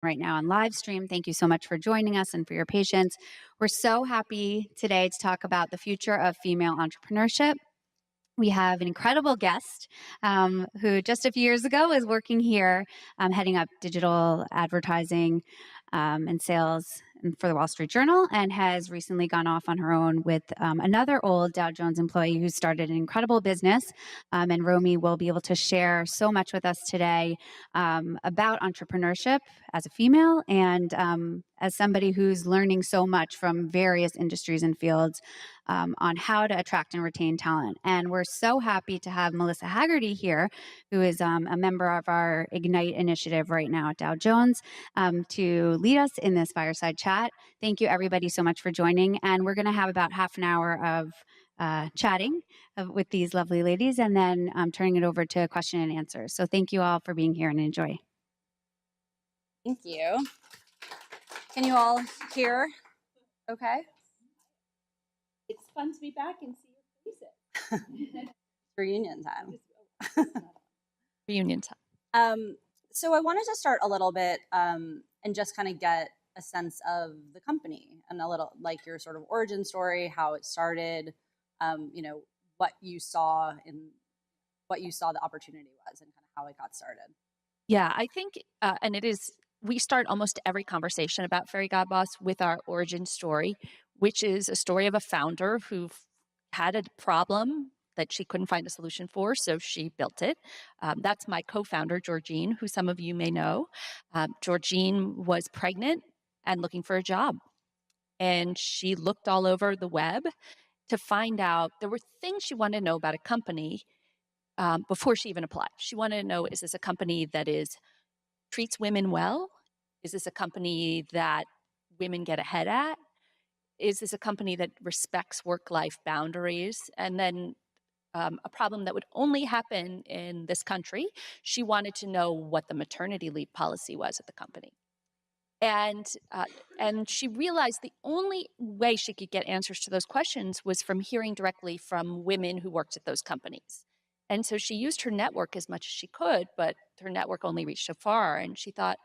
right now on live stream. Thank you so much for joining us and for your patience. We're so happy today to talk about the future of female entrepreneurship. We have an incredible guest who just a few years ago was working here, heading up digital advertising and sales for the Wall Street Journal, and has recently gone off on her own with another old Dow Jones employee who started an incredible business. And Romy will be able to share so much with us today about entrepreneurship as a female and as somebody who's learning so much from various industries and fields on how to attract and retain talent. And we're so happy to have Melissa Haggerty here, who is a member of our Ignite initiative right now at Dow Jones, to lead us in this fireside chat. Thank you, everybody, so much for joining. And we're going to have about half an hour of chatting with these lovely ladies, and then turning it over to question and answers. So thank you all for being here and enjoy. Thank you. Can you all hear? Okay. It's fun to be back and see your faces. Reunion time. Reunion time. So I wanted to start a little bit and just kind of get a sense of the company and a little like your sort of origin story, how it started, what you saw the opportunity was and kind of how it got started. Yeah, I think, and it is, we start almost every conversation about Fairygodboss with our origin story, which is a story of a founder who had a problem that she couldn't find a solution for, so she built it. That's my co-founder, Georgine, who some of you may know. Georgine was pregnant and looking for a job. And she looked all over the web to find out there were things she wanted to know about a company before she even applied. She wanted to know, is this a company that treats women well? Is this a company that women get ahead at? Is this a company that respects work-life boundaries? And then a problem that would only happen in this country, she wanted to know what the maternity leave policy was at the company. And she realized the only way she could get answers to those questions was from hearing directly from women who worked at those companies. And so she used her network as much as she could, but her network only reached so far. And she thought,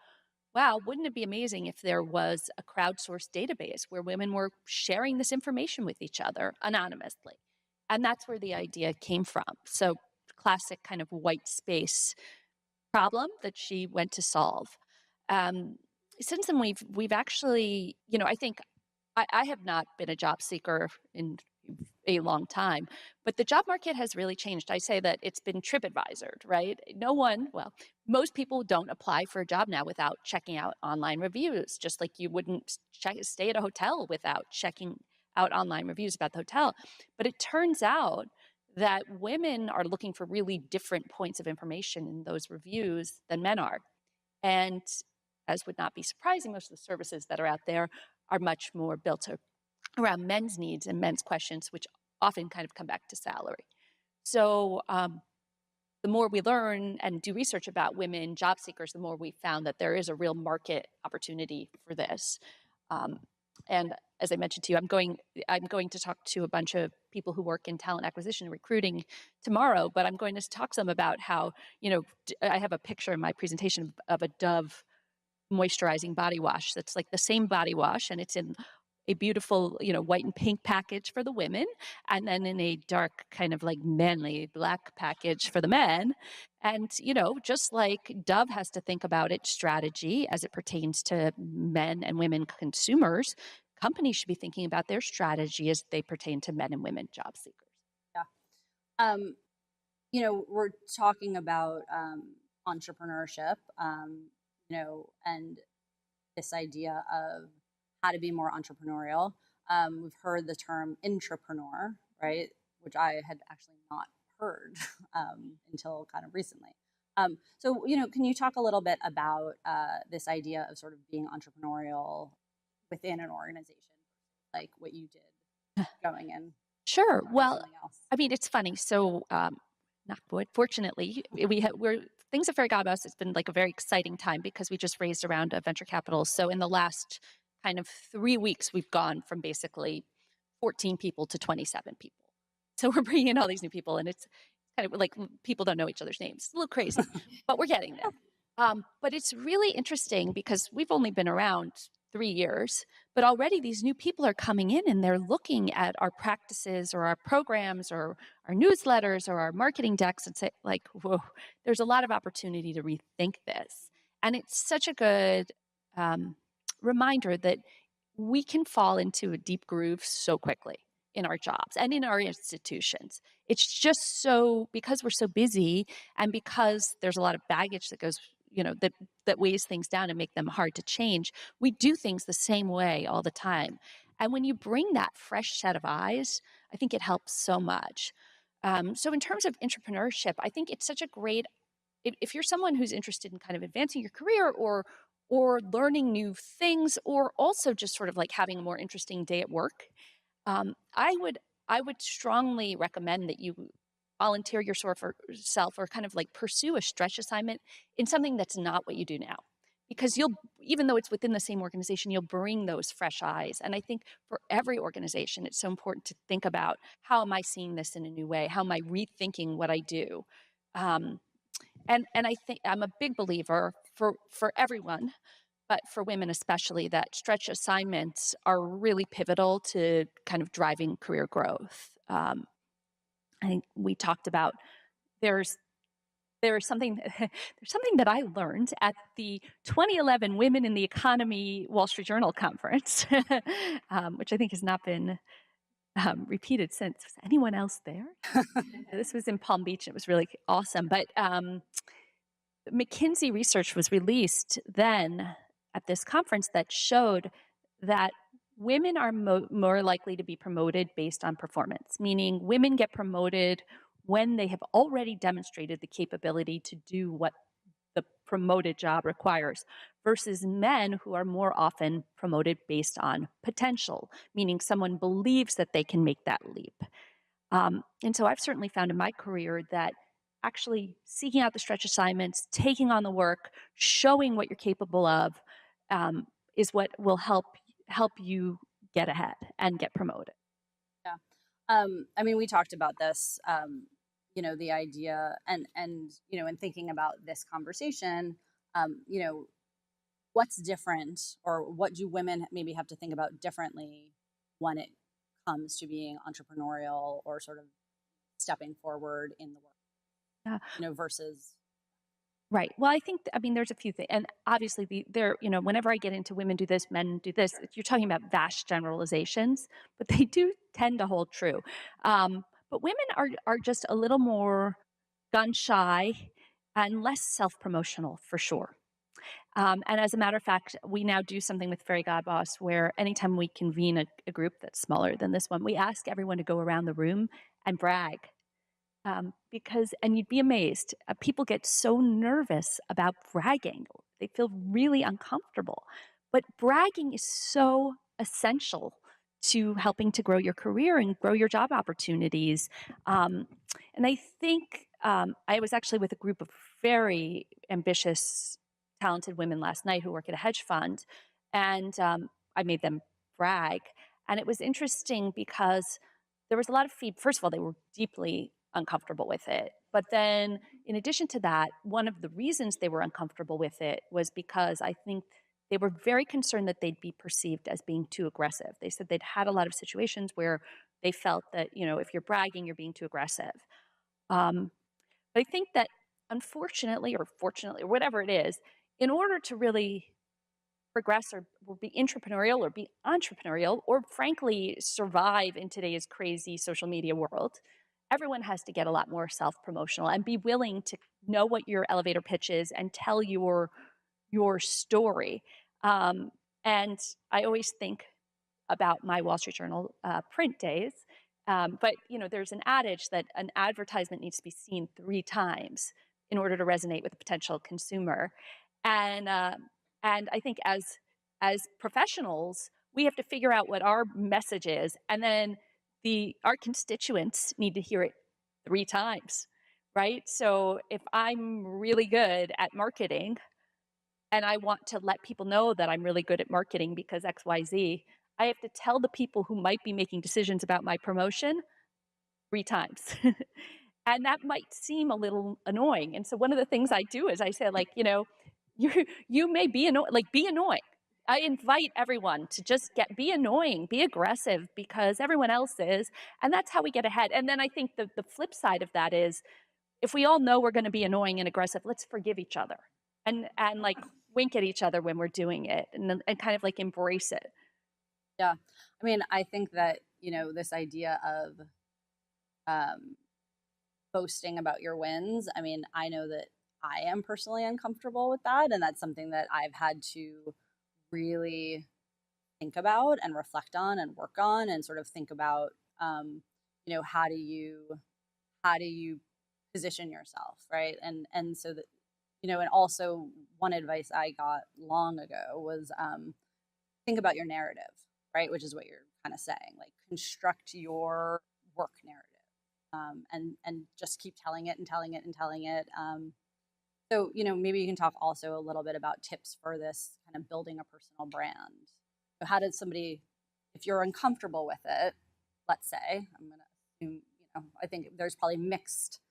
wow, wouldn't it be amazing if there was a crowdsourced database where women were sharing this information with each other anonymously? And that's where the idea came from. So classic kind of white space problem that she went to solve. Since then, we've actually, I think I have not been a job seeker in a long time, but the job market has really changed. I say that it's been TripAdvisored, right? Most people don't apply for a job now without checking out online reviews, just like you wouldn't stay at a hotel without checking out online reviews about the hotel. But it turns out that women are looking for really different points of information in those reviews than men are. And as would not be surprising, most of the services that are out there are much more built around men's needs and men's questions, which often kind of come back to salary. So the more we learn and do research about women job seekers, the more we found that there is a real market opportunity for this. And as I mentioned to you, I'm going to talk to a bunch of people who work in talent acquisition and recruiting tomorrow, but I'm going to talk to them about how, I have a picture in my presentation of a Dove moisturizing body wash that's like the same body wash, and it's in a beautiful, white and pink package for the women, and then in a dark kind of like manly black package for the men. And, just like Dove has to think about its strategy as it pertains to men and women consumers, companies should be thinking about their strategy as they pertain to men and women job seekers. Yeah. We're talking about entrepreneurship, and this idea of how to be more entrepreneurial. We've heard the term intrapreneur, right? Which I had actually not heard until kind of recently. So, can you talk a little bit about this idea of sort of being entrepreneurial within an organization, like what you did going in? Sure. Well, I mean, it's funny. So, knock wood, fortunately, things at Fairygodboss, it's been like a very exciting time because we just raised a round of venture capital. So in the last kind of 3 weeks, we've gone from basically 14 people to 27 people. So we're bringing in all these new people, and it's kind of like people don't know each other's names. It's a little crazy, but we're getting there. But it's really interesting because we've only been around 3 years, but already these new people are coming in and they're looking at our practices or our programs or our newsletters or our marketing decks and say, like, whoa, there's a lot of opportunity to rethink this. And it's such a good um, reminder that we can fall into a deep groove so quickly in our jobs and in our institutions. It's just so, because we're so busy and because there's a lot of baggage that goes, that weighs things down and make them hard to change, we do things the same way all the time. And when you bring that fresh set of eyes, I think it helps so much. So in terms of entrepreneurship, I think it's such a great, if you're someone who's interested in kind of advancing your career or learning new things, or also just sort of like having a more interesting day at work, I would strongly recommend that you volunteer yourself or kind of like pursue a stretch assignment in something that's not what you do now. Because you'll, even though it's within the same organization, you'll bring those fresh eyes. And I think for every organization, it's so important to think about, how am I seeing this in a new way? How am I rethinking what I do? Um, and I think I'm a big believer for everyone, but for women especially, that stretch assignments are really pivotal to kind of driving career growth. I think we talked about, there's there's something there's something that I learned at the 2011 Women in the Economy Wall Street Journal conference, which I think has not been repeated since. Was anyone else there? This was in Palm Beach. It was really awesome. But McKinsey research was released then at this conference that showed that women are more likely to be promoted based on performance, meaning women get promoted when they have already demonstrated the capability to do what the promoted job requires, versus men who are more often promoted based on potential, meaning someone believes that they can make that leap. And so I've certainly found in my career that actually seeking out the stretch assignments, taking on the work, showing what you're capable of, is what will help you get ahead and get promoted. Yeah. I mean, we talked about this, the idea and, in thinking about this conversation, what's different, or what do women maybe have to think about differently when it comes to being entrepreneurial or sort of stepping forward in the work, Yeah. versus. Right. Well, I mean, there's a few things. And obviously, whenever I get into women do this, men do this, you're talking about vast generalizations, but they do tend to hold true. But women are just a little more gun shy and less self promotional for sure. And as a matter of fact, we now do something with Fairygodboss where anytime we convene a group that's smaller than this one, we ask everyone to go around the room and brag. And you'd be amazed, people get so nervous about bragging. They feel really uncomfortable. But bragging is so essential to helping to grow your career and grow your job opportunities. And I think I was actually with a group of very ambitious, talented women last night who work at a hedge fund, and I made them brag. And it was interesting because there was a lot of feedback. First of all, they were deeply uncomfortable with it. But then, in addition to that, one of the reasons they were uncomfortable with it was because I think they were very concerned that they'd be perceived as being too aggressive. They said they'd had a lot of situations where they felt that, if you're bragging, you're being too aggressive. But I think that, unfortunately or fortunately or whatever it is, in order to really progress or be entrepreneurial or frankly survive in today's crazy social media world, everyone has to get a lot more self-promotional and be willing to know what your elevator pitch is and tell your story. And I always think about my Wall Street Journal print days. But there's an adage that an advertisement needs to be seen 3 times in order to resonate with a potential consumer. And I think as professionals, we have to figure out what our message is, and then our constituents need to hear it 3 times, right? So if I'm really good at marketing and I want to let people know that I'm really good at marketing because XYZ, I have to tell the people who might be making decisions about my promotion 3 times. And that might seem a little annoying. And so one of the things I do is I say, like, you may be be annoying. I invite everyone to just be annoying, be aggressive because everyone else is, and that's how we get ahead. And then I think the flip side of that is if we all know we're going to be annoying and aggressive, let's forgive each other and like wink at each other when we're doing it and kind of like embrace it. Yeah. I mean, I think that, this idea of um, boasting about your wins, I mean, I know that I am personally uncomfortable with that. And that's something that I've had to really think about and reflect on and work on and sort of think about, how do you position yourself, right? And so that, and also one advice I got long ago was think about your narrative, right? Which is what you're kind of saying, like construct your work narrative, and just keep telling it and telling it and telling it. So maybe you can talk also a little bit about tips for this kind of building a personal brand. So how did somebody, if you're uncomfortable with it, let's say, I'm going to assume, I think there's probably mixed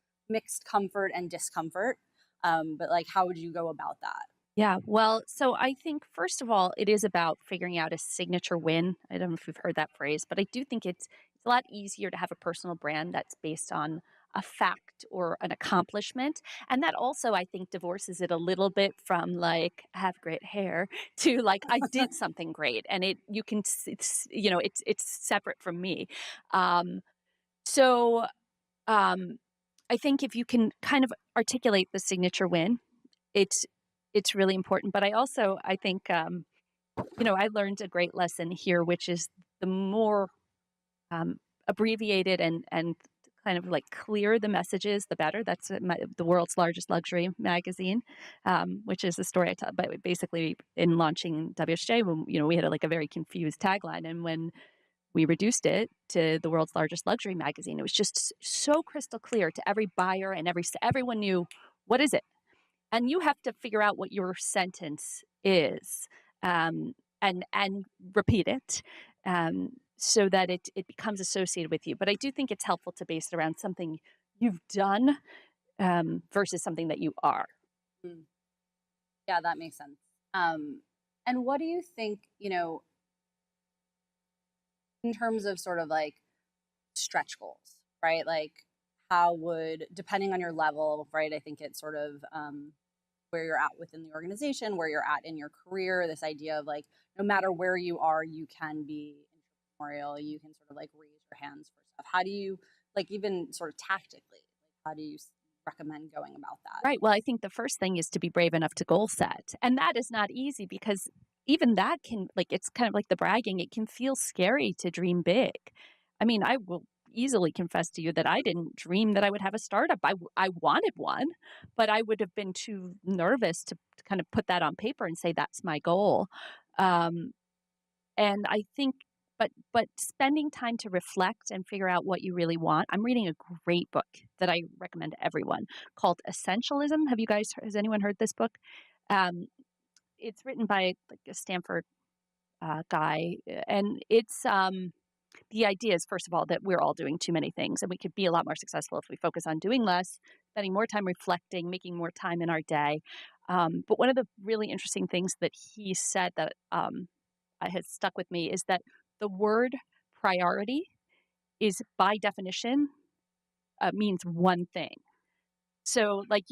comfort and discomfort. But like, how would you go about that? Yeah, well, so I think first of all, it is about figuring out a signature win. I don't know if you've heard that phrase, but I do think it's a lot easier to have a personal brand that's based on a fact or an accomplishment. And that also, I think, divorces it a little bit from like I have great hair to like I did something great, and it's separate from me. Um, so um, I think if you can kind of articulate the signature win, it's it's really important. But I think I learned a great lesson here, which is the more um, abbreviated and kind of like clear the messages, the better. That's the world's largest luxury magazine, which is the story I tell. But basically, in launching WSJ, when we had like a very confused tagline, and when we reduced it to the world's largest luxury magazine, it was just so crystal clear to every buyer and everyone knew what is it, and you have to figure out what your sentence is, and repeat it, so that it becomes associated with you. But I do think it's helpful to base it around something you've done, versus something that you are. Mm. Yeah, that makes sense. And what do you think, in terms of sort of like stretch goals, right? Like, how would, depending on your level, right? I think it's sort of where you're at within the organization, where you're at in your career, this idea of like, no matter where you are, you can be entrepreneurial, you can sort of like raise your hands for stuff. How do you, like, even sort of tactically, like, how do you recommend going about that? Right. Well, I think the first thing is to be brave enough to goal set. And that is not easy because even that can, like, it's kind of like the bragging, it can feel scary to dream big. I mean, I will easily confess to you that I didn't dream that I would have a startup. I wanted one, but I would have been too nervous to kind of put that on paper and say, that's my goal. Um, and I think, but spending time to reflect and figure out what you really want. I'm reading a great book that I recommend to everyone called Essentialism. Has anyone heard this book? Um, it's written by like a Stanford guy, and it's the idea is, first of all, that we're all doing too many things, and we could be a lot more successful if we focus on doing less, spending more time reflecting, making more time in our day. But one of the really interesting things that he said that has stuck with me is that the word priority is by definition means one thing. So like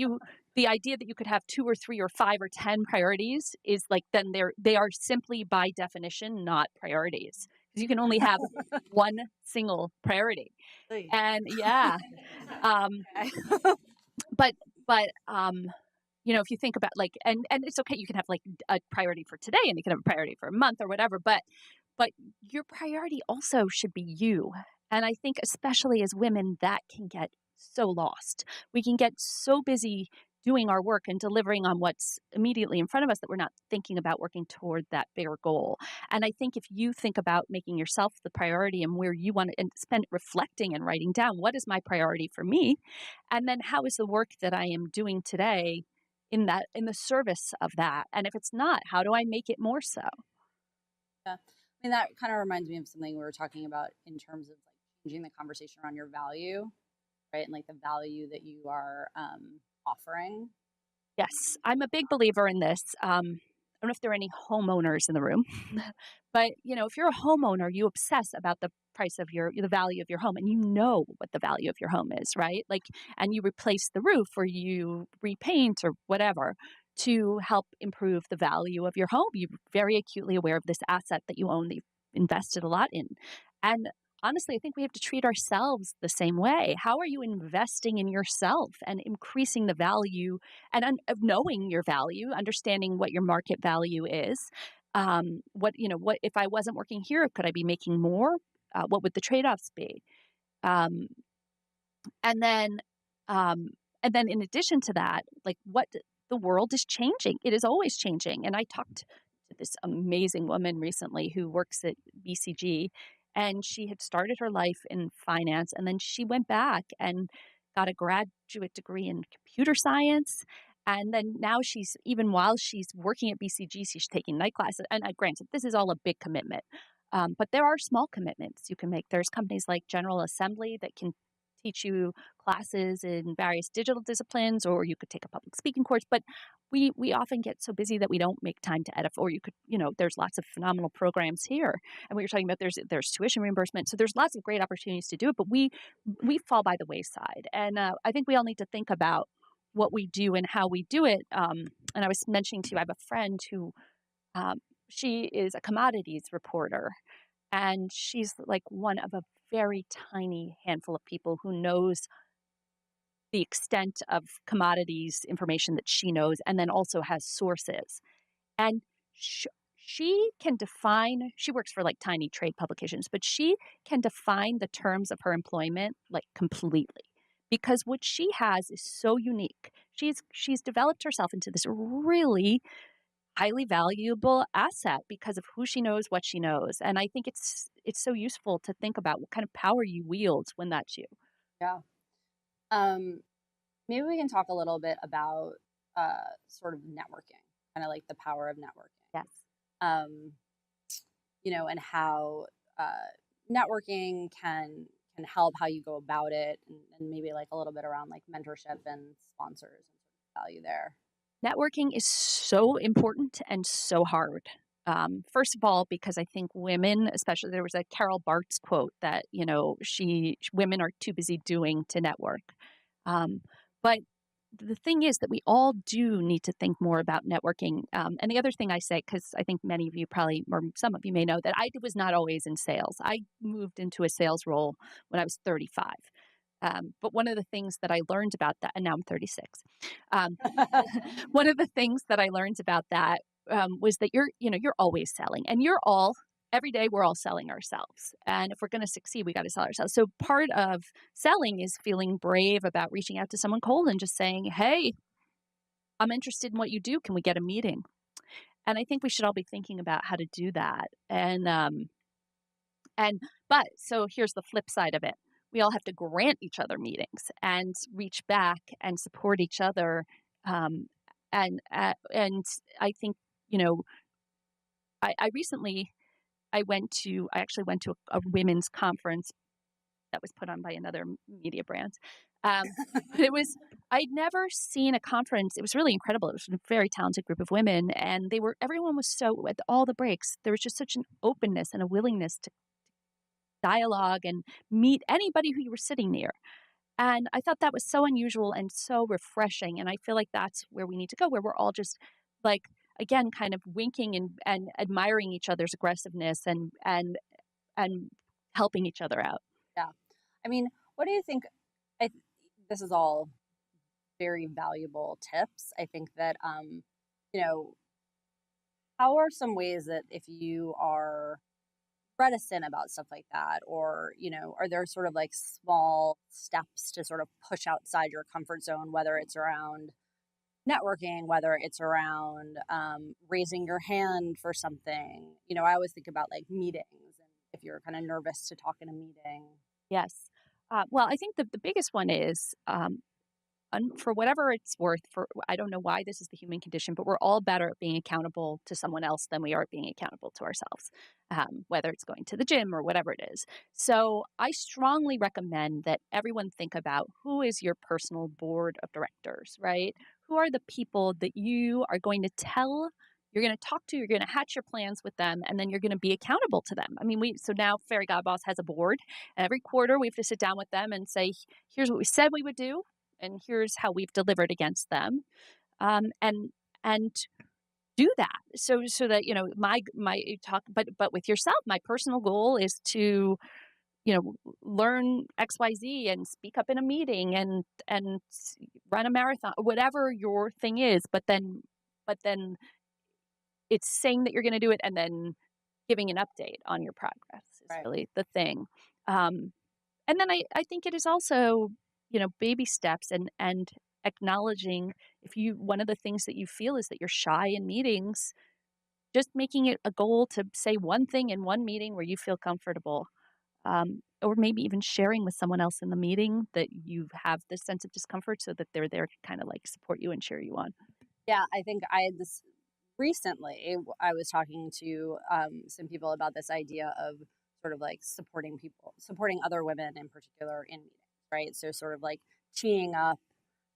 the idea that you could have 2 or 3 or 5 or 10 priorities is like then they are simply by definition not priorities because you can only have one single priority. And yeah, um, but if you think about like and it's okay, you can have like a priority for today and you can have a priority for a month or whatever, but your priority also should be you. And I think especially as women, that can get so lost. We can get so busy doing our work and delivering on what's immediately in front of us that we're not thinking about working toward that bigger goal. And I think if you think about making yourself the priority and where you want to and spend reflecting and writing down what is my priority for me, and then how is the work that I am doing today in the service of that, and if it's not, how do I make it more so? Yeah. I mean, that kind of reminds me of something we were talking about in terms of like changing the conversation around your value, right? And like the value that you are offering. Yes, I'm a big believer in this. I don't know if there are any homeowners in the room, but if you're a homeowner, you obsess about the price of the value of your home, and you know what the value of your home is, right? Like, and you replace the roof or you repaint or whatever to help improve the value of your home. You're very acutely aware of this asset that you own that you've invested a lot in, and honestly, I think we have to treat ourselves the same way. How are you investing in yourself and increasing the value of knowing your value, understanding what your market value is? What if I wasn't working here? Could I be making more? What would the trade offs be? Um, and then, um, and then in addition to that, like the world is changing. It is always changing. And I talked to this amazing woman recently who works at BCG, and she had started her life in finance, and then she went back and got a graduate degree in computer science. And then now even while she's working at BCG, she's taking night classes. And granted, this is all a big commitment. But there are small commitments you can make. There's companies like General Assembly that can teach you classes in various digital disciplines, or you could take a public speaking course. But we often get so busy that we don't make time to edit. Or you could, there's lots of phenomenal programs here. And what you're talking about, there's tuition reimbursement. So there's lots of great opportunities to do it, but we fall by the wayside. And I think we all need to think about what we do and how we do it. And I was mentioning to you, I have a friend who um, she is a commodities reporter, and she's like one of a very tiny handful of people who knows the extent of commodities information that she knows, and then also has sources. And sh- she can define, she works for like tiny trade publications, but she can define the terms of her employment like completely, because what she has is so unique. She's developed herself into this really highly valuable asset because of who she knows, what she knows. And I think it's so useful to think about what kind of power you wield when that's you. Yeah. Um, Maybe we can talk a little bit about sort of networking, kind of like the power of networking. Yes. Um, and how networking can help how you go about it, and maybe like a little bit around like mentorship and sponsors and sort of value there. Networking is so important and so hard. First of all, because I think women, especially, there was a Carol Bartz quote that women are too busy doing to network. But the thing is that we all do need to think more about networking. And the other thing I say, because I think many of you probably, or some of you may know, that I was not always in sales. I moved into a sales role when I was 35. But one of the things that I learned about that, and now I'm 36. One of the things that I learned about that was that you're always selling, and every day we're all selling ourselves. And if we're going to succeed, we got to sell ourselves. So part of selling is feeling brave about reaching out to someone cold and just saying, "Hey, I'm interested in what you do. Can we get a meeting?" And I think we should all be thinking about how to do that. But so here's the flip side of it. We all have to grant each other meetings and reach back and support each other. Um, and I think, I recently, I actually went to a women's conference that was put on by another media brand. But I'd never seen a conference. It was really incredible. It was a very talented group of women, and everyone was so, at all the breaks, there was just such an openness and a willingness to dialogue and meet anybody who you were sitting near. And I thought that was so unusual and so refreshing. And I feel like that's where we need to go, where we're all just like, again, kind of winking and admiring each other's aggressiveness and helping each other out. Yeah. I mean, what do you think? I, this is all very valuable tips. I think that, how are some ways that if you are reticent about stuff like that, or are there sort of like small steps to sort of push outside your comfort zone, whether it's around networking, whether it's around raising your hand for something? I always think about like meetings, and if you're kind of nervous to talk in a meeting. Yes. Well, I think the biggest one is for whatever it's worth, I don't know why this is the human condition, but we're all better at being accountable to someone else than we are at being accountable to ourselves, whether it's going to the gym or whatever it is. So I strongly recommend that everyone think about who is your personal board of directors, right? who are the people that you are going to tell, you're going to talk to, you're going to hatch your plans with them, and then you're going to be accountable to them. I mean, so now Fairygodboss has a board, and every quarter we have to sit down with them and say, here's what we said we would do, and here's how we've delivered against them. And do that so that my talk, but with yourself, my personal goal is to learn XYZ and speak up in a meeting and run a marathon, whatever your thing is. But then it's saying that you're going to do it and then giving an update on your progress is Right. really the thing. And then I think it is also, baby steps and acknowledging one of the things that you feel is that you're shy in meetings, just making it a goal to say one thing in one meeting where you feel comfortable. Or maybe even sharing with someone else in the meeting that you have this sense of discomfort so that they're there to kind of like support you and cheer you on. Yeah, I think I had this recently. I was talking to some people about this idea of sort of like supporting other women in particular in meetings, right? So sort of like teeing up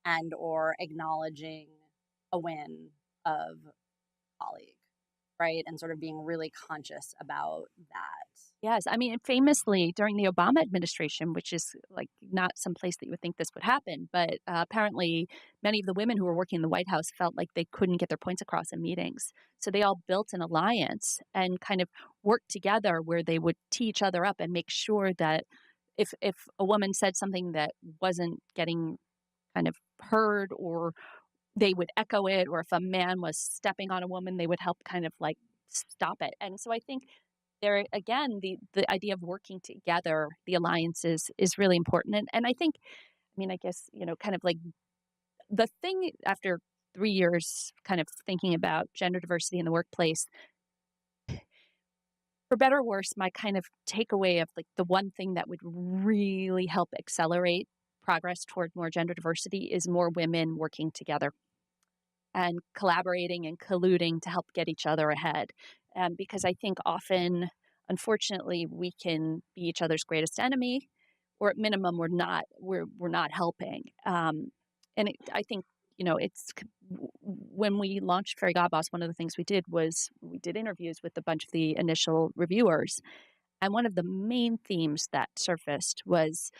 and or acknowledging a win of a colleague, right? And sort of being really conscious about that. Yes. I mean, famously during the Obama administration, which is like not some place that you would think this would happen, but apparently many of the women who were working in the White House felt like they couldn't get their points across in meetings. So they all built an alliance and kind of worked together where they would tee each other up and make sure that if a woman said something that wasn't getting kind of heard, or they would echo it, or if a man was stepping on a woman, they would help kind of like stop it. And so I think there again, the idea of working together, the alliances is really important. And I think, I mean, I guess, kind of like the thing after 3 years kind of thinking about gender diversity in the workplace, for better or worse, my kind of takeaway of like the one thing that would really help accelerate progress toward more gender diversity is more women working together and collaborating and colluding to help get each other ahead. Because I think often, unfortunately, we can be each other's greatest enemy, or at minimum, we're not helping. I think it's when we launched Fairygodboss, one of the things we did was we did interviews with a bunch of the initial reviewers, and one of the main themes that surfaced was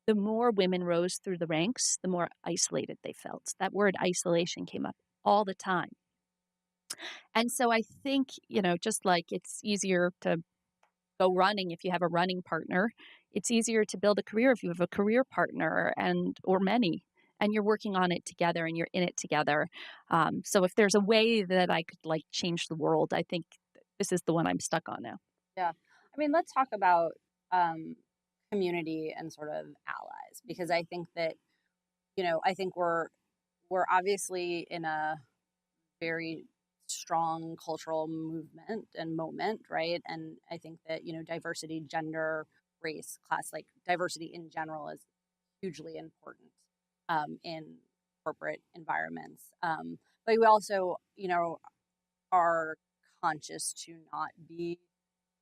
the more women rose through the ranks, the more isolated they felt. That word isolation came up all the time. And so I think, just like it's easier to go running if you have a running partner, it's easier to build a career if you have a career partner or many, and you're working on it together and you're in it together. So if there's a way that I could like change the world, I think this is the one I'm stuck on now. Yeah. I mean, let's talk about community and sort of allies, because I think that, I think we're obviously in a very strong cultural movement and moment, right? And I think that, diversity, gender, race, class, like diversity in general is hugely important in corporate environments. But we also, are conscious to not be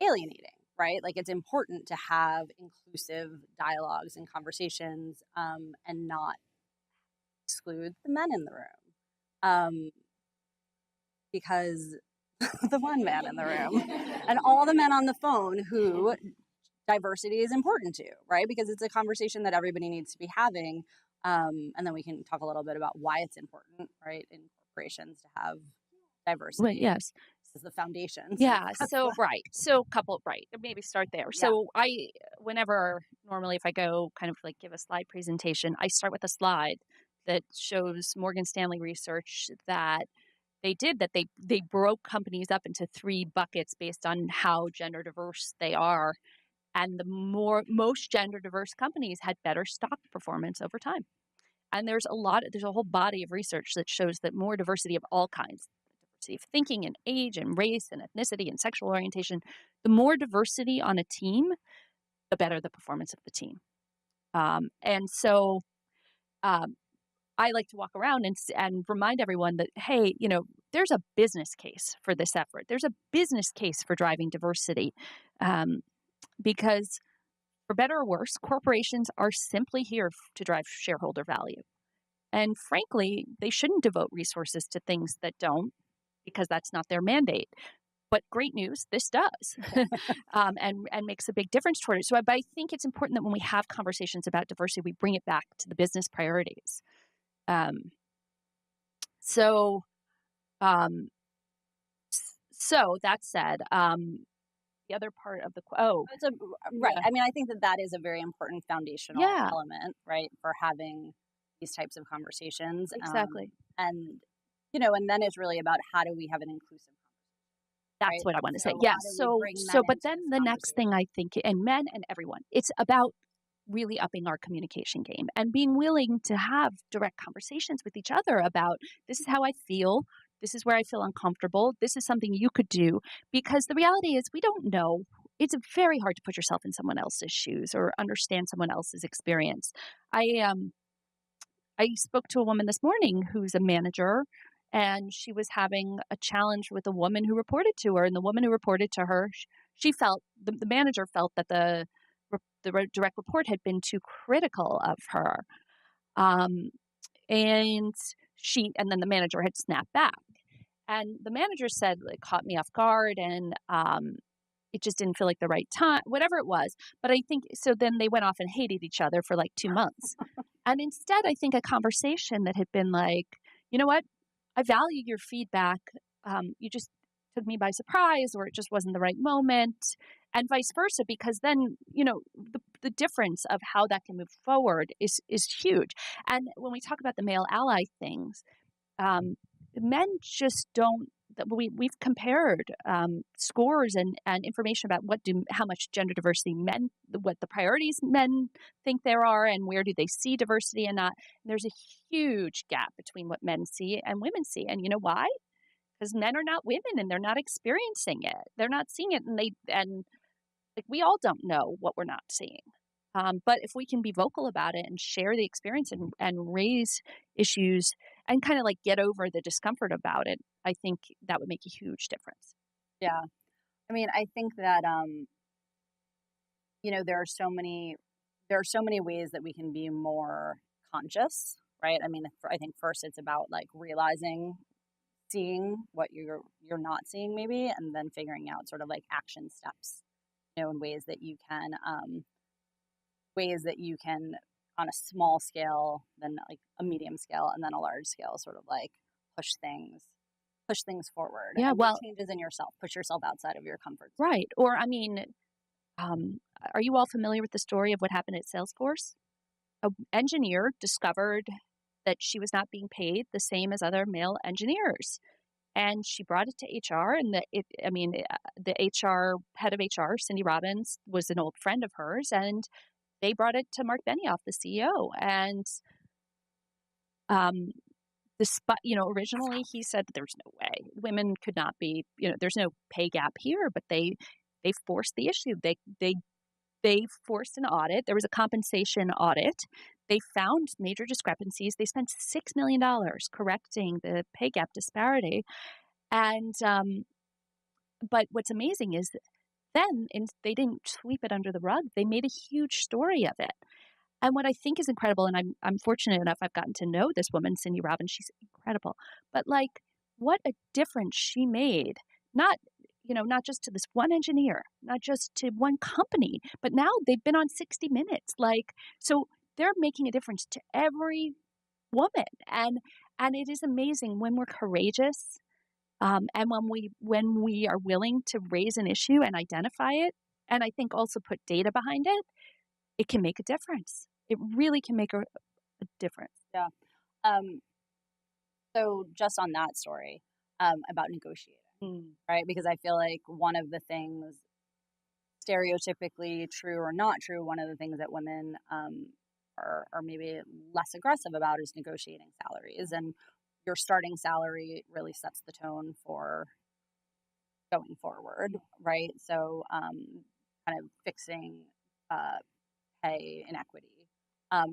alienating, right? Like it's important to have inclusive dialogues and conversations and not exclude the men in the room. Because the one man in the room and all the men on the phone who diversity is important to, right? Because it's a conversation that everybody needs to be having. And then we can talk a little bit about why it's important, right, in corporations to have diversity. Well, yes. This is the foundation. Yeah. So, right. So maybe start there. Yeah. So normally if I go kind of like give a slide presentation, I start with a slide that shows Morgan Stanley research that they broke companies up into 3 buckets based on how gender diverse they are. And most gender diverse companies had better stock performance over time. And there's a whole body of research that shows that more diversity of all kinds, diversity of thinking and age and race and ethnicity and sexual orientation, the more diversity on a team, the better the performance of the team. And so I like to walk around and remind everyone that, hey, there's a business case for this effort. There's a business case for driving diversity because for better or worse, corporations are simply here to drive shareholder value. And frankly, they shouldn't devote resources to things that don't, because that's not their mandate. But great news, this does, and makes a big difference toward it. But I think it's important that when we have conversations about diversity, we bring it back to the business priorities. Um, so, um, so that said, the other part of the It's a, right. yeah. I mean, I think that that is a very important foundational Yeah, element, right, for having these types of conversations. exactly. And, and then it's really about how do we have an inclusive conversation, That's right? what I want to say. So Yeah. how do we bring men But into then this the next conversation? thing I think, and men and everyone, it's about really upping our communication game and being willing to have direct conversations with each other about, this is how I feel. This is where I feel uncomfortable. This is something you could do. Because the reality is, we don't know. It's very hard to put yourself in someone else's shoes or understand someone else's experience. I spoke to a woman this morning who's a manager, and she was having a challenge with a woman who reported to her. And the woman who reported to her, she felt, the manager felt that the direct report had been too critical of her. Um, and and then the manager had snapped back. And the manager said, it caught me off guard, and it just didn't feel like the right time, whatever it was. But I think so. Then they went off and hated each other for like 2 months. And instead, I think a conversation that had been like, you know what, I value your feedback. You just took me by surprise, or it just wasn't the right moment, and vice versa. Because then, the difference of how that can move forward is huge. And when we talk about the male ally things, men just don't. We've compared scores and information about how much gender diversity what the priorities men think there are, and where do they see diversity and not. There's a huge gap between what men see and women see, and you know why? Because men are not women, and they're not experiencing it. They're not seeing it, and like, we all don't know what we're not seeing. But if we can be vocal about it and share the experience and raise issues and kind of like get over the discomfort about it, I think that would make a huge difference. Yeah. I mean, I think that, there are so many ways that we can be more conscious, right? I mean, I think first it's about like seeing what you're not seeing maybe, and then figuring out sort of like action steps, in ways that you can on a small scale, then like a medium scale, and then a large scale, sort of like push things forward Yeah, and make well, changes in yourself, push yourself outside of your comfort zone. right. Or, I mean, are you all familiar with the story of what happened at Salesforce? An engineer discovered that she was not being paid the same as other male engineers. And she brought it to HR, and the HR head of HR, Cindy Robbins, was an old friend of hers, and they brought it to Mark Benioff, the CEO. And originally he said that there's no way women could not be, there's no pay gap here, but they forced the issue. They forced an audit. There was a compensation audit. They found major discrepancies. They spent $6 million correcting the pay gap disparity. And but what's amazing is they didn't sweep it under the rug. They made a huge story of it. And what I think is incredible, and I'm fortunate enough, I've gotten to know this woman, Cindy Robbins. She's incredible. But like, what a difference she made. Not just to this one engineer, not just to one company, but now they've been on 60 Minutes. Like, so they're making a difference to every woman. And it is amazing when we're courageous, and when we are willing to raise an issue and identify it, and I think also put data behind it, it can make a difference. It really can make a difference. Yeah. Um, so just on that story, about negotiating, right? Because I feel like one of the things, stereotypically true or not true, one of the things that women are maybe less aggressive about is negotiating salaries. And your starting salary really sets the tone for going forward, right? So kind of fixing pay inequity.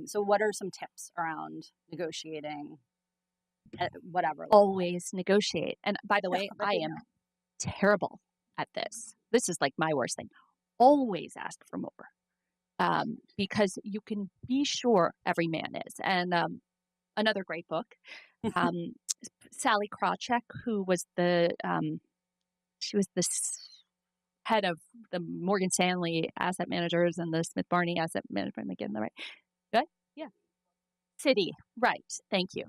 So what are some tips around negotiating at whatever level? Always negotiate. And by the way, I am terrible at this. This is like my worst thing. Always ask for more, because you can be sure every man is. And another great book. Um, Sally Krawcheck, who was she was the head of the Morgan Stanley asset managers and the Smith Barney asset management. Am I getting that right? Good? Yeah. City. Right. Thank you.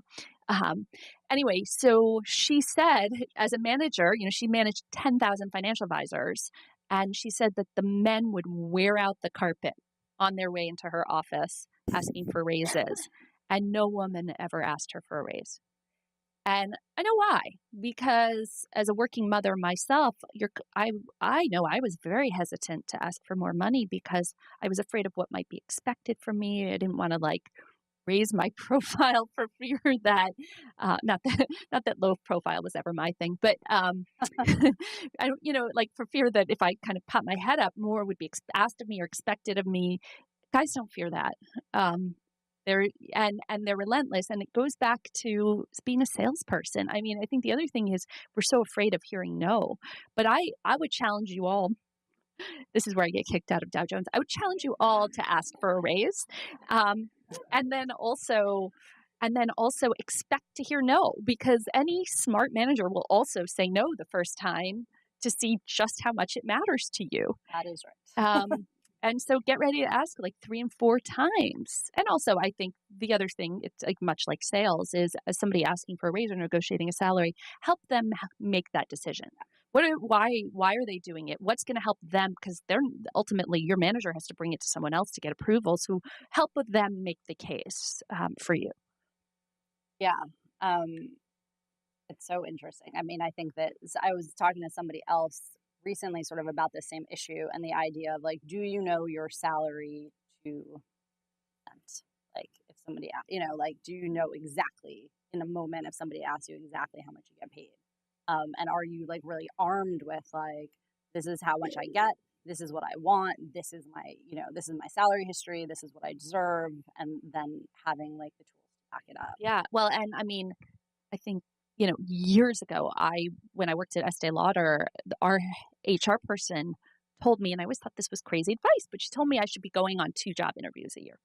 Um, anyway, so she said as a manager, she managed 10,000 financial advisors. And she said that the men would wear out the carpet on their way into her office asking for raises. And no woman ever asked her for a raise. And I know why, because as a working mother myself, I know I was very hesitant to ask for more money because I was afraid of what might be expected from me. I didn't want to raise my profile for fear that not that low profile was ever my thing, but I don't for fear that if I kind of pop my head up, more would be asked of me or expected of me. Guys don't fear that. They're they're relentless, and it goes back to being a salesperson. I mean, I think the other thing is we're so afraid of hearing no. But I would challenge you all. This is where I get kicked out of Dow Jones. I would challenge you all to ask for a raise, and then also expect to hear no, because any smart manager will also say no the first time to see just how much it matters to you. That is right. And so get ready to ask 3 and 4 times. And also, I think the other thing, it's much like sales, is as somebody asking for a raise or negotiating a salary, help them make that decision. Why are they doing it? What's going to help them? Because they're ultimately, your manager has to bring it to someone else to get approval. So help with them make the case for you. Yeah. It's so interesting. I mean, I think that I was talking to somebody else recently sort of about the same issue and the idea of do you know your salary to cent? If somebody, do you know exactly in a moment if somebody asks you exactly how much you get paid? And are you really armed with this is how much I get, this is what I want, this is my salary history, this is what I deserve, and then having the tools to back it up. Yeah. Well, and I mean, I think years ago, when I worked at Estee Lauder, our HR person told me, and I always thought this was crazy advice, but she told me I should be going on 2 job interviews a year.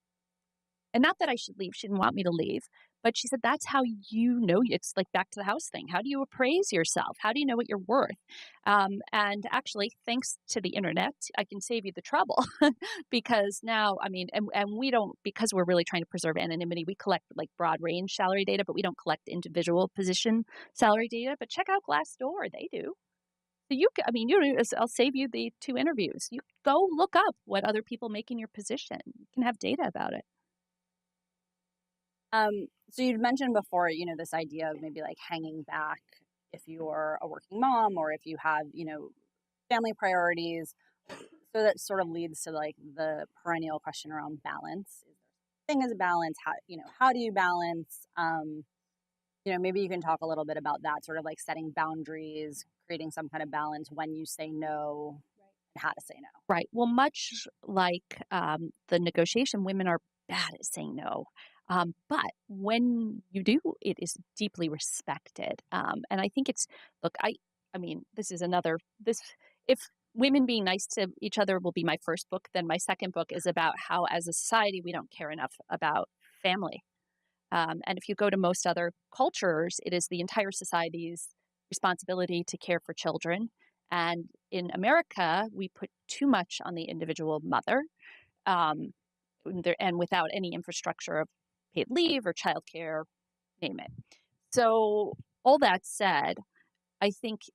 And not that I should leave. She didn't want me to leave. But she said, that's how it's back to the house thing. How do you appraise yourself? How do you know what you're worth? And actually, thanks to the internet, I can save you the trouble because now, I mean, and we don't, because we're really trying to preserve anonymity, we collect broad range salary data, but we don't collect individual position salary data. But check out Glassdoor. They do. So I'll save you the 2 interviews. You go look up what other people make in your position. You can have data about it. So you'd mentioned before, this idea of maybe hanging back if you're a working mom or if you have, family priorities. So that sort of leads to the perennial question around balance. Is there thing as a balance? How do you balance? Maybe you can talk a little bit about that, sort of setting boundaries, creating some kind of balance when you say no, and how to say no. Right. Well, much like the negotiation, women are bad at saying no. But when you do, it is deeply respected. And I think if women being nice to each other will be my first book, then my second book is about how as a society, we don't care enough about family. And if you go to most other cultures, it is the entire society's responsibility to care for children. And in America, we put too much on the individual mother, and without any infrastructure of paid leave or childcare, name it. So all that said, I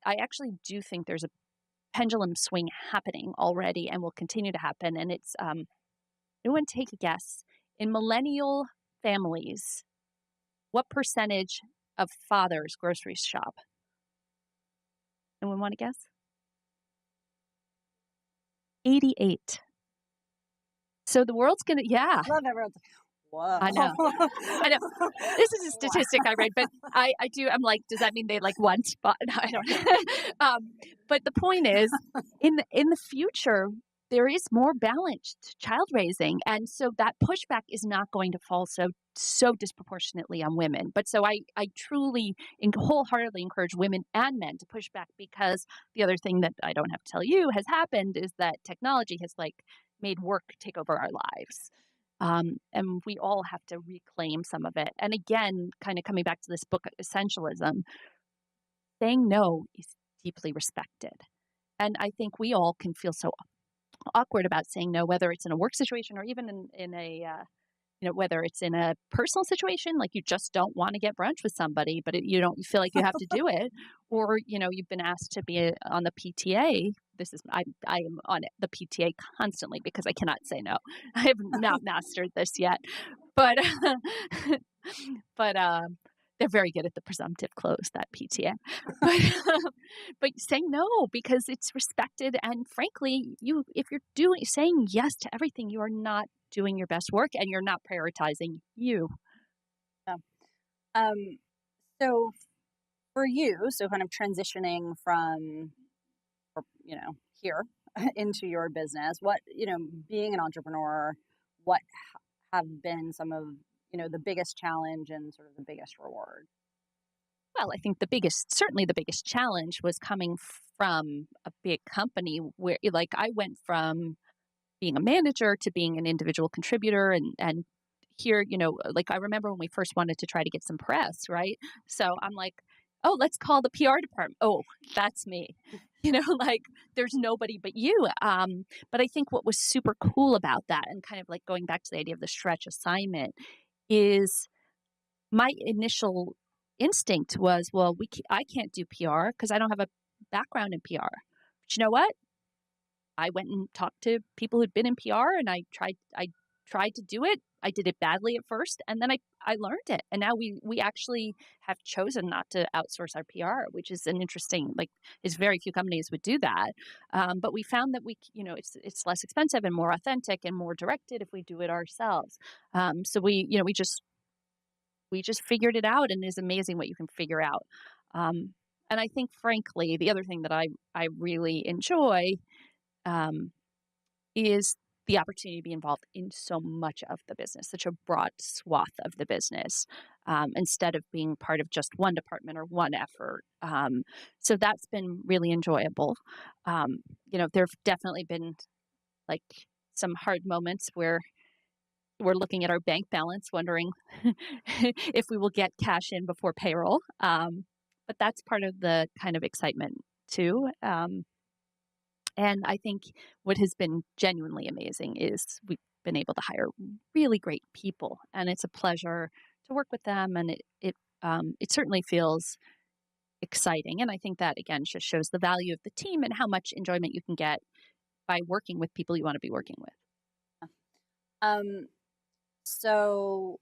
actually do think there's a pendulum swing happening already and will continue to happen. And it's, anyone take a guess? In millennial families, what percentage of fathers grocery shop? Anyone want to guess? 88. So the world's going to, yeah. I love everyone's whoa. I know. This is a statistic I read, but I'm does that mean they one spot? No, I don't. But the point is, in the future, there is more balanced child raising. And so that pushback is not going to fall so disproportionately on women. But so I truly and wholeheartedly encourage women and men to push back, because the other thing that I don't have to tell you has happened is that technology has made work take over our lives. And we all have to reclaim some of it. And again, kind of coming back to this book, Essentialism, saying no is deeply respected. And I think we all can feel so awkward about saying no, whether it's in a work situation or even in a whether it's in a personal situation, like you just don't want to get brunch with somebody, but you feel like you have to do it, or you've been asked to be on the PTA. I am on the PTA constantly because I cannot say no. I have not mastered this yet, but but they're very good at the presumptive close, that PTA. But but saying no because it's respected, and frankly, if you're saying yes to everything, you are not doing your best work and you're not prioritizing you. Yeah. So for you, so kind of transitioning from, here into your business, what, being an entrepreneur, what have been some of, the biggest challenge and sort of the biggest reward? Well, I think certainly the biggest challenge was coming from a big company where, like, I went from being a manager to being an individual contributor, and here, like, I remember when we first wanted to try to get some press, right? So I'm like, oh, let's call the PR department. Oh, that's me. Like, there's nobody but you. But I think what was super cool about that, and kind of like going back to the idea of the stretch assignment, is my initial instinct was, well, I can't do PR because I don't have a background in PR. But you know what? I went and talked to people who'd been in PR, and I tried to do it. I did it badly at first, and then I learned it. And now we actually have chosen not to outsource our PR, which is an interesting, like, there's very few companies would do that. But we found that it's less expensive and more authentic and more directed if we do it ourselves. So we just figured it out, and it's amazing what you can figure out. And I think, frankly, the other thing that I really enjoy is the opportunity to be involved in so much of the business, such a broad swath of the business, instead of being part of just one department or one effort. So that's been really enjoyable. There have definitely been, like, some hard moments where we're looking at our bank balance, wondering if we will get cash in before payroll. But that's part of the kind of excitement too. And I think what has been genuinely amazing is we've been able to hire really great people, and it's a pleasure to work with them. And it certainly feels exciting. And I think that, again, just shows the value of the team and how much enjoyment you can get by working with people you want to be working with. So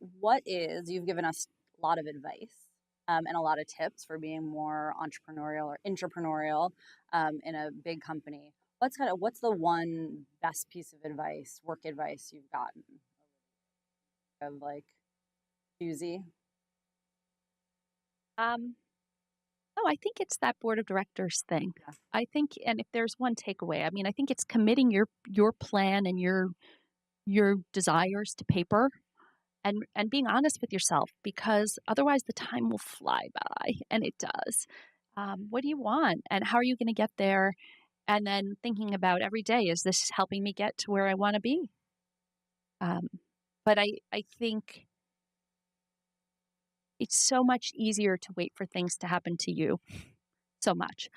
you've given us a lot of advice and a lot of tips for being more entrepreneurial or intrapreneurial in a big company. What's the one best piece of advice, work advice you've gotten of, like, doozy? No, I think it's that board of directors thing. Yeah. I think, and if there's one takeaway, I mean, I think it's committing your plan and your desires to paper, and being honest with yourself, because otherwise the time will fly by, and it does. What do you want, and how are you going to get there? And then thinking about every day, is this helping me get to where I want to be? But I think it's so much easier to wait for things to happen to you, so much.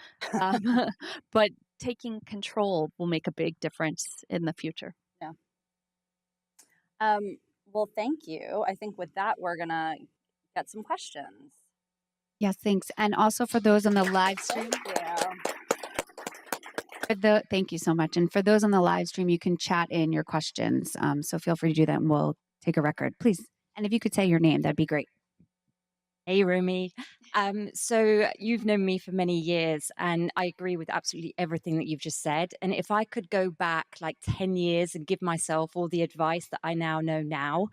But taking control will make a big difference in the future. Yeah. Well, thank you. I think with that, we're going to get some questions. Yes, thanks. And also for those on the live stream. Thank you so much. And for those on the live stream, you can chat in your questions. So feel free to do that, and we'll take a record, please. And if you could say your name, that'd be great. Hey, Romy. So you've known me for many years, and I agree with absolutely everything that you've just said. And if I could go back like 10 years and give myself all the advice that I now know now,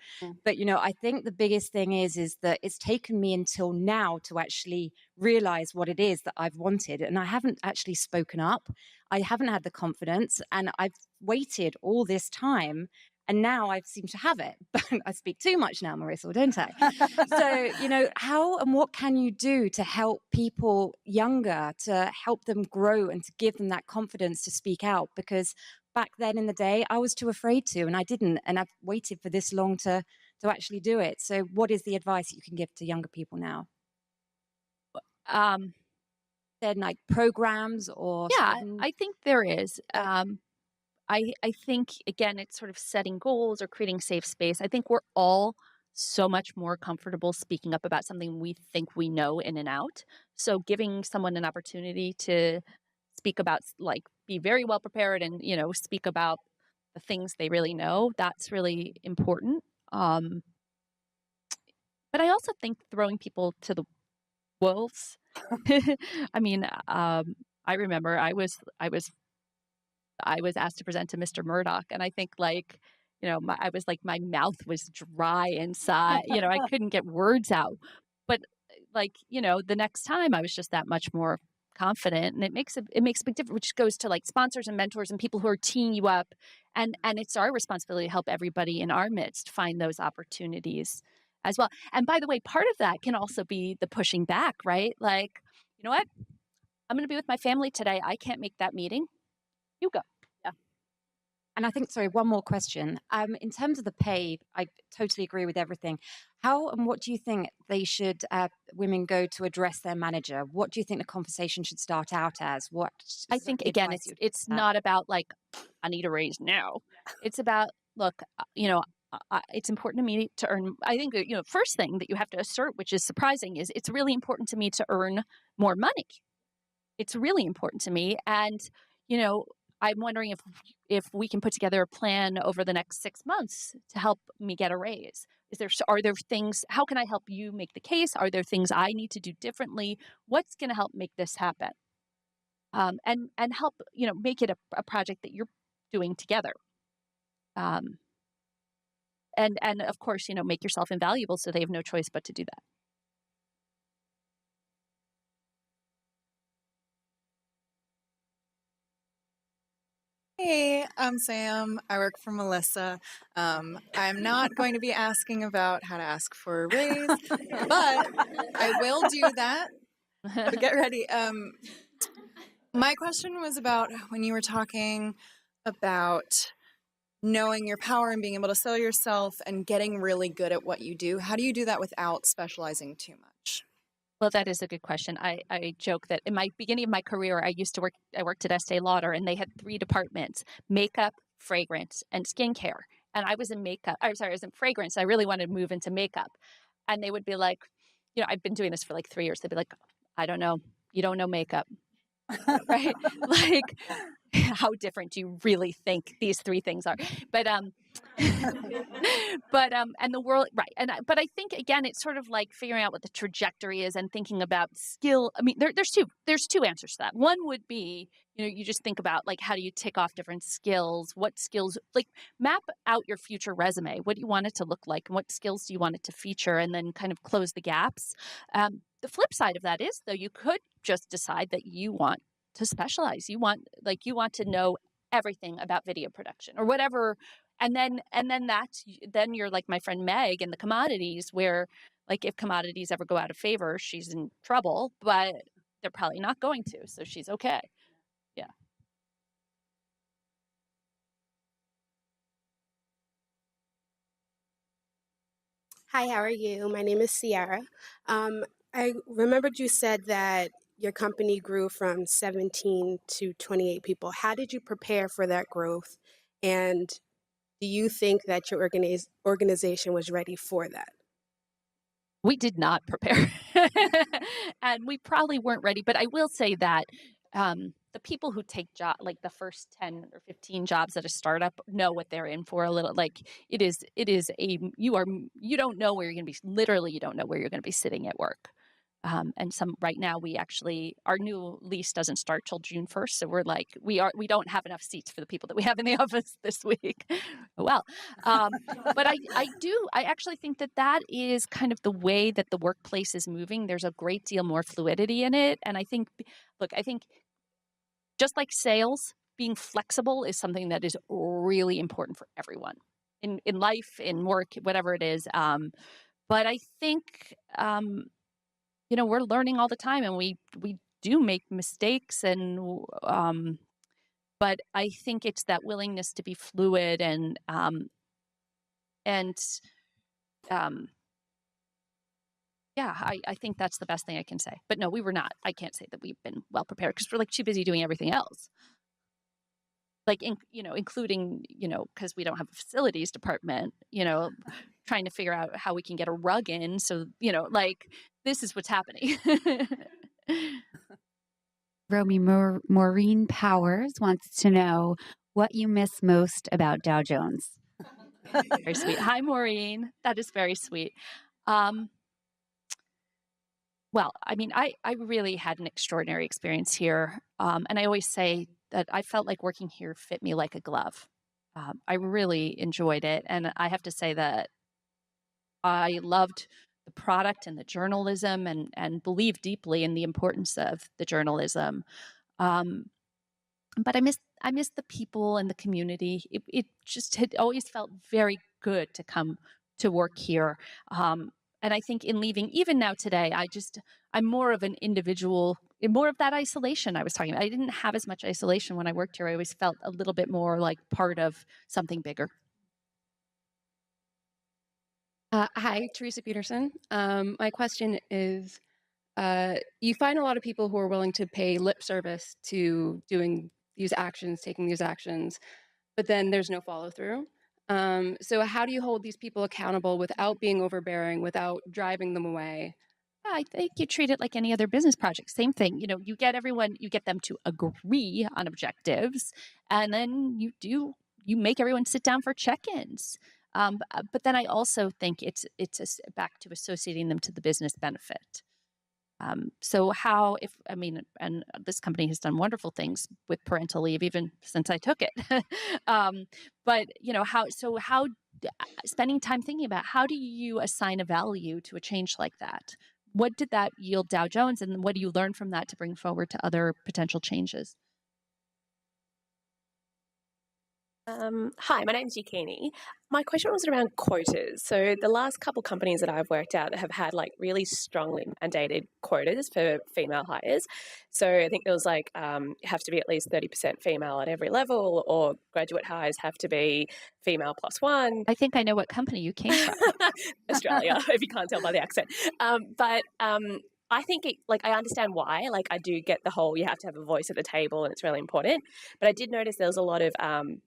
but I think the biggest thing is that it's taken me until now to actually realize what it is that I've wanted. And I haven't actually spoken up. I haven't had the confidence, and I've waited all this time. And now I seem to have it. But I speak too much now, Marissa, don't I? So, how and what can you do to help people younger, to help them grow and to give them that confidence to speak out? Because back then in the day, I was too afraid to, and I didn't. And I've waited for this long to actually do it. So what is the advice that you can give to younger people now? Um, Then like programs or yeah, certain. I think there is. I think again, it's sort of setting goals or creating safe space. I think we're all so much more comfortable speaking up about something we think we know in and out. So giving someone an opportunity to speak about, like, be very well prepared and speak about the things they really know. That's really important. Um, but I also think throwing people to the wolves. I mean, I remember I was asked to present to Mr. Murdoch, and I think, like, I was like, my mouth was dry inside. I couldn't get words out. But like, the next time I was just that much more confident, and it makes a big difference, which goes to like sponsors and mentors and people who are teeing you up, and it's our responsibility to help everybody in our midst find those opportunities as well. And by the way, part of that can also be the pushing back, right? Like, you know what? I'm going to be with my family today. I can't make that meeting. You go. And I think, sorry, one more question. In terms of the pay, I totally agree with everything. How and what do you think women go to address their manager? What do you think the conversation should start out as? What I think again, it's not about like, I need a raise now. It's about, look, it's important to me to earn. I think that, first thing that you have to assert, which is surprising, is it's really important to me to earn more money. It's really important to me, and I'm wondering if we can put together a plan over the next 6 months to help me get a raise. Are there things? How can I help you make the case? Are there things I need to do differently? What's going to help make this happen? And help make it a project that you're doing together. And of course, make yourself invaluable so they have no choice but to do that. Hey, I'm Sam. I work for Melissa. I'm not going to be asking about how to ask for a raise, but I will do that. But get ready. My question was about when you were talking about knowing your power and being able to sell yourself and getting really good at what you do. How do you do that without specializing too much? Well, that is a good question. I joke that in my beginning of my career, I worked at Estee Lauder, and they had 3 departments: makeup, fragrance, and skincare. And I was in makeup. I was in fragrance. I really wanted to move into makeup. And they would be like, I've been doing this for like 3 years. They'd be like, I don't know. You don't know makeup. Right? Like, how different do you really think these 3 things are? But and the world, right? But I think again, it's sort of like figuring out what the trajectory is and thinking about skill. I mean, there's two answers to that. One would be, you just think about, like, how do you tick off different skills? What skills, like, map out your future resume. What do you want it to look like, and what skills do you want it to feature, and then kind of close the gaps. The flip side of that is, though, you could just decide that you want to specialize. You want to know everything about video production or whatever. And then then you're like my friend Meg in the commodities, where, like, if commodities ever go out of favor, she's in trouble, but they're probably not going to, so she's okay. Yeah. Hi, how are you? My name is Sierra. I remembered you said that your company grew from 17 to 28 people. How did you prepare for that growth? And do you think that your organization was ready for that? We did not prepare, and we probably weren't ready. But I will say that the people who take like the first 10 or 15 jobs at a startup, know what they're in for a little. Like, it is you don't know where you're going to be. Literally, you don't know where you're going to be sitting at work. And right now, our new lease doesn't start till June 1st. So we're like, we don't have enough seats for the people that we have in the office this week. Well, but I actually think that is kind of the way that the workplace is moving. There's a great deal more fluidity in it. And I think just like sales, being flexible is something that is really important for everyone in life, in work, whatever it is. But I think, we're learning all the time, and we do make mistakes, and But I think it's that willingness to be fluid and yeah, I think that's the best thing I can say. But no, we were not. I can't say that we've been well prepared because we're like too busy doing everything else. Like, including, because we don't have a facilities department, trying to figure out how we can get a rug in. So, like, this is what's happening. Romy, Maureen Powers wants to know what you miss most about Dow Jones. Very sweet. Hi, Maureen. That is very sweet. Well, I mean, I really had an extraordinary experience here. And I always say that I felt like working here fit me like a glove. I really enjoyed it. And I have to say that I loved the product and the journalism and believe deeply in the importance of the journalism. But I miss the people and the community. It just had always felt very good to come to work here. And I think in leaving, even now today, I'm more of an individual, more of that isolation I was talking about. I didn't have as much isolation when I worked here. I always felt a little bit more like part of something bigger. Hi, Teresa Peterson. My question is, you find a lot of people who are willing to pay lip service to doing these actions, taking these actions, but then there's no follow through. So how do you hold these people accountable without being overbearing, without driving them away? I think you treat it like any other business project. Same thing. You get them to agree on objectives, and then you make everyone sit down for check-ins. But then I also think it's back to associating them to the business benefit. So and this company has done wonderful things with parental leave, even since I took it. But how spending time thinking about how do you assign a value to a change like that? What did that yield Dow Jones, and what do you learn from that to bring forward to other potential changes? Hi, my name's Yukini. My question was around quotas. So the last couple companies that I've worked at have had like really strongly mandated quotas for female hires. So I think there was like have to be at least 30% female at every level, or graduate hires have to be female +1. I think I know what company you came from. Australia, if you can't tell by the accent. But I think I understand why. Like, I do get the whole you have to have a voice at the table and it's really important. But I did notice there was a lot of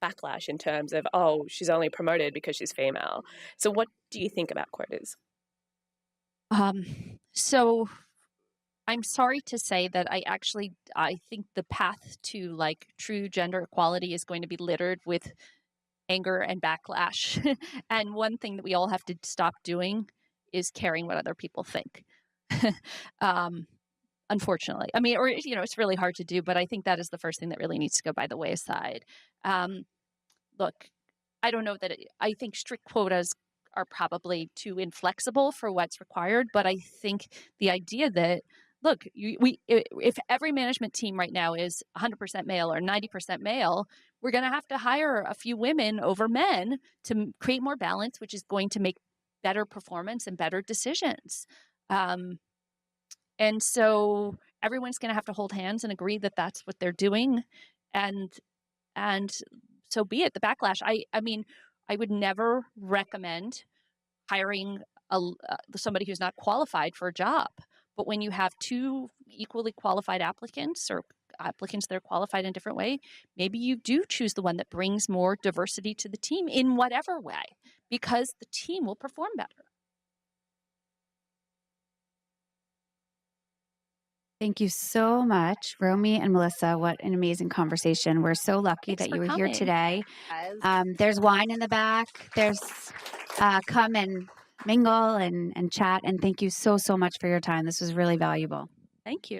backlash in terms of, oh, she's only promoted because she's female. So what do you think about quotas? So I'm sorry to say that I think the path to like true gender equality is going to be littered with anger and backlash. And one thing that we all have to stop doing is caring what other people think. Unfortunately, I mean, or it's really hard to do, but I think that is the first thing that really needs to go by the wayside. Look, I don't know that I think strict quotas are probably too inflexible for what's required, but I think the idea that look, if every management team right now is 100% male or 90% male, we're going to have to hire a few women over men to create more balance, which is going to make better performance and better decisions. And so everyone's going to have to hold hands and agree that that's what they're doing. And so be it. The backlash. I mean, I would never recommend hiring somebody who's not qualified for a job. But when you have two equally qualified applicants or applicants that are qualified in a different way, maybe you do choose the one that brings more diversity to the team in whatever way, because the team will perform better. Thank you so much, Romy and Melissa. What an amazing conversation. We're so lucky that you were here today. There's wine in the back. There's come and mingle and chat. And thank you so much for your time. This was really valuable. Thank you.